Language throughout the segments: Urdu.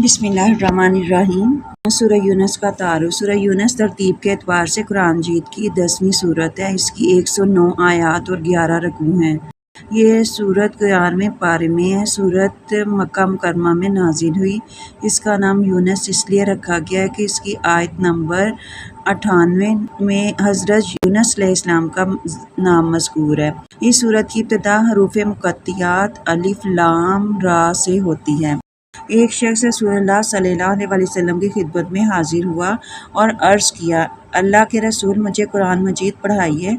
بسم اللہ الرحمن الرحیم۔ سورہ یونس کا تعارف۔ سورہ یونس ترتیب کے اعتبار سے قرآن مجید کی 10ویں سورت ہے۔ اس کی 109 آیات اور 11 رکوع ہیں۔ یہ سورت 11ویں پارے میں ہے۔ سورت مکہ مکرمہ میں نازل ہوئی۔ اس کا نام یونس اس لیے رکھا گیا ہے کہ اس کی آیت نمبر 98 میں حضرت یونس علیہ السلام کا نام مذکور ہے۔ اس سورت کی ابتدا حروف مقطعات الف لام را سے ہوتی ہے۔ ایک شخص رسول اللہ صلی اللہ علیہ وسلم کی خدمت میں حاضر ہوا اور عرض کیا، اللہ کے رسول مجھے قرآن مجید پڑھائیے۔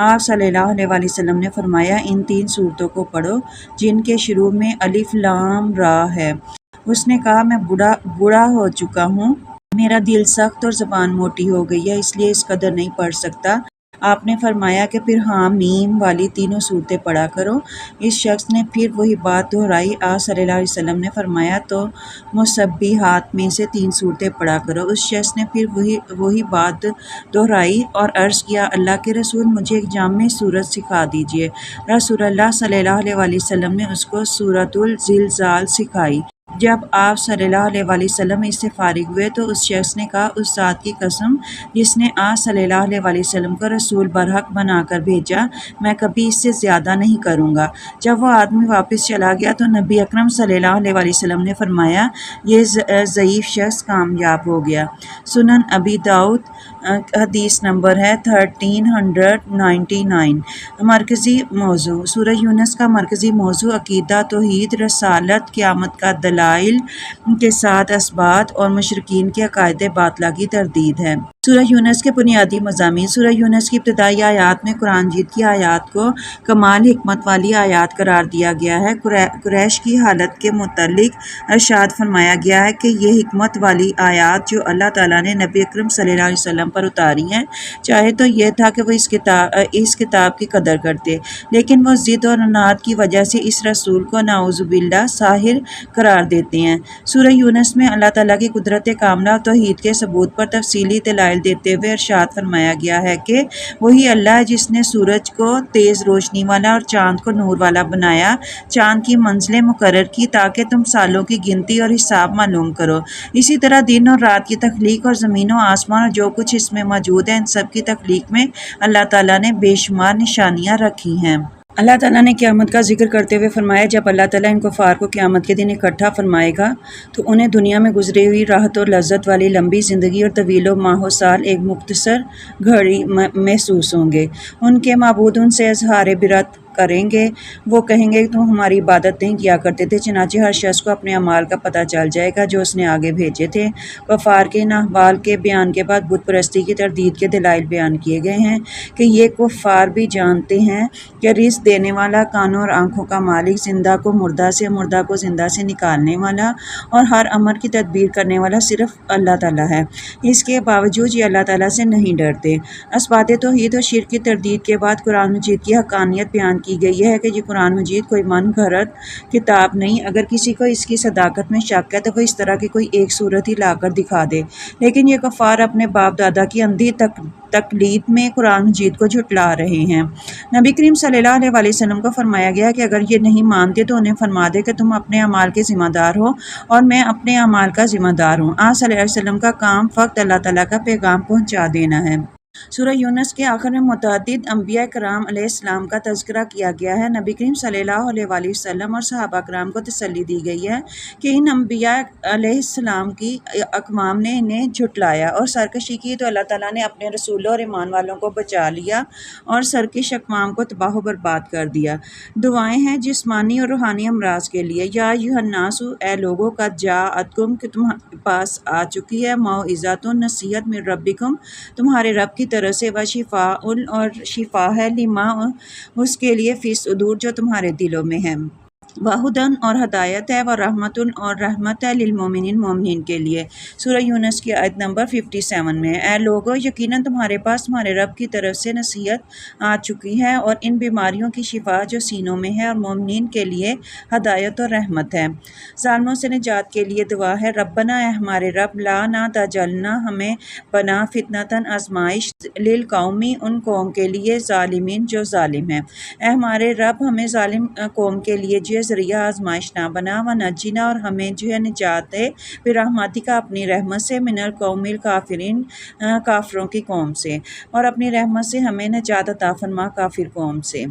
آپ صلی اللہ علیہ وسلم نے فرمایا، ان 3 سورتوں کو پڑھو جن کے شروع میں الف لام را ہے۔ اس نے کہا، میں بوڑھا ہو چکا ہوں، میرا دل سخت اور زبان موٹی ہو گئی ہے، اس لیے اس قدر نہیں پڑھ سکتا۔ آپ نے فرمایا کہ پھر ہاں میم والی تینوں صورتیں پڑھا کرو۔ اس شخص نے پھر وہی بات دہرائی۔ آپ صلی اللہ علیہ وسلم نے فرمایا، تو مسبحات میں سے 3 صورتیں پڑھا کرو۔ اس شخص نے پھر وہی بات دہرائی اور عرض کیا، اللہ کے رسول مجھے ایک جامع صورت سکھا دیجیے۔ رسول اللہ صلی اللہ علیہ وسلم نے اس کو سورۃ الزلزال سکھائی۔ جب آپ صلی اللہ علیہ وسلم اس سے فارغ ہوئے تو اس شخص نے کہا، اس ذات کی قسم جس نے آپ صلی اللہ علیہ وسلم کو رسول برحق بنا کر بھیجا، میں کبھی اس سے زیادہ نہیں کروں گا۔ جب وہ آدمی واپس چلا گیا تو نبی اکرم صلی اللہ علیہ وسلم نے فرمایا، یہ ضعیف شخص کامیاب ہو گیا۔ سنن ابی داؤد حدیث نمبر ہے 1399۔ مرکزی موضوع۔ سورہ یونس کا مرکزی موضوع عقیدہ، توحید، رسالت، قیامت کا دلائل کے ساتھ اثبات اور مشرکین کے عقائد باطلہ کی تردید ہے۔ سورہ یونس کے بنیادی مضامین۔ سورہ یونس کی ابتدائی آیات میں قرآن مجید کی آیات کو کمال حکمت والی آیات قرار دیا گیا ہے۔ قریش کی حالت کے متعلق ارشاد فرمایا گیا ہے کہ یہ حکمت والی آیات جو اللہ تعالیٰ نے نبی اکرم صلی اللہ علیہ وسلم پر اتاری ہیں، چاہے تو یہ تھا کہ وہ اس کتاب کی قدر کرتے، لیکن وہ ضد اور عناد کی وجہ سے اس رسول کو نعوذ باللہ ساحر قرار دیتے ہیں۔ سورہ یونس میں اللہ تعالیٰ کی قدرت کاملہ اور توحید کے ثبوت پر تفصیلی دلائل دیتے ہوئے ارشاد فرمایا گیا ہے کہ وہی اللہ ہے جس نے سورج کو تیز روشنی والا اور چاند کو نور والا بنایا، چاند کی منزلیں مقرر کی تاکہ تم سالوں کی گنتی اور حساب معلوم کرو۔ اسی طرح دن اور رات کی تخلیق اور زمین و آسمان اور جو کچھ اس میں موجود ہے، ان سب کی تخلیق میں اللہ تعالیٰ نے بے شمار نشانیاں رکھی ہیں۔ اللہ تعالیٰ نے قیامت کا ذکر کرتے ہوئے فرمایا، جب اللہ تعالیٰ ان کفار کو قیامت کے دن اکٹھا فرمائے گا تو انہیں دنیا میں گزری ہوئی راحت اور لذت والی لمبی زندگی اور طویل و ماہ و سال ایک مختصر گھڑی محسوس ہوں گے۔ ان کے معبود ان سے اظہار برات کریں گے، وہ کہیں گے تم ہماری عبادت نہیں کیا کرتے تھے، چنانچہ ہر شخص کو اپنے اعمال کا پتہ چل جائے گا جو اس نے آگے بھیجے تھے۔ کفار کے ان احوال کے بیان کے بعد بت پرستی کی تردید کے دلائل بیان کیے گئے ہیں کہ یہ کفار بھی جانتے ہیں کہ رزق دینے والا، کانوں اور آنکھوں کا مالک، زندہ کو مردہ سے، مردہ کو زندہ سے نکالنے والا اور ہر امر کی تدبیر کرنے والا صرف اللہ تعالیٰ ہے۔ اس کے باوجود یہ اللہ تعالیٰ سے نہیں ڈرتے۔ اثبات توحید اور شرک کی تردید کے بعد قرآن مجید کی حقانیت بیان کی گئی ہے کہ یہ قرآن مجید کوئی من گھڑت کتاب نہیں۔ اگر کسی کو اس کی صداقت میں شک ہے تو وہ اس طرح کی کوئی ایک صورت ہی لا کر دکھا دے، لیکن یہ کفار اپنے باپ دادا کی اندھی تقلید میں قرآن مجید کو جھٹلا رہے ہیں۔ نبی کریم صلی اللہ علیہ وسلم کو فرمایا گیا کہ اگر یہ نہیں مانتے تو انہیں فرما دے کہ تم اپنے اعمال کے ذمہ دار ہو اور میں اپنے اعمال کا ذمہ دار ہوں۔ آپ صلی اللہ علیہ وسلم کا کام فقط اللہ تعالیٰ کا پیغام پہنچا دینا ہے۔ سورہ یونس کے آخر میں متعدد انبیاء کرام علیہ السلام کا تذکرہ کیا گیا ہے۔ نبی کریم صلی اللہ علیہ وسلم اور صحابہ کرام کو تسلی دی گئی ہے کہ ان انبیاء علیہ السلام کی اقوام نے انہیں جھٹلایا اور سرکشی کی تو اللہ تعالیٰ نے اپنے رسولوں اور ایمان والوں کو بچا لیا اور سرکش اقوام کو تباہ و برباد کر دیا۔ دعائیں ہیں جسمانی اور روحانی امراض کے لیے۔ یا ایھا الناس، اے لوگوں، قد جاءتکم، کہ تمہارے پاس آ چکی ہے، موعظۃ، نصیحت، من ربکم، تمہارے رب کی طرح سے، وشفاء، اور شفا ہے، لما، اس کے لیے، فی الصدور، جو تمہارے دلوں میں ہے، وہدن، اور ہدایت ہے، ورحمت، اور رحمت ہے، للمومنین، مومنین کے لیے۔ سورہ یونس کی آیت نمبر 57 میں، اے لوگو، یقیناً تمہارے پاس تمہارے رب کی طرف سے نصیحت آ چکی ہے اور ان بیماریوں کی شفا جو سینوں میں ہے، اور مومنین کے لیے ہدایت اور رحمت ہے۔ ظالموں سے نجات کے لیے دعا ہے، ربنا، اے ہمارے رب، لا نہ تجعلنا، ہمیں بنا، فتنۃ، آزمائش، للقومی، ان قوم کے لیے، ظالمین، جو ظالم ہیں۔ اے ہمارے رب، ہمیں ظالم قوم کے لیے جو ذریعہ آزمائش نہ بنا، ونجینا اور ہمیں جو ہے نجات دے برحمتک اپنی رحمت سے، من القوم الکافرین کافروں کی قوم سے، اور اپنی رحمت سے ہمیں نجات عطا فرما کافر قوم سے۔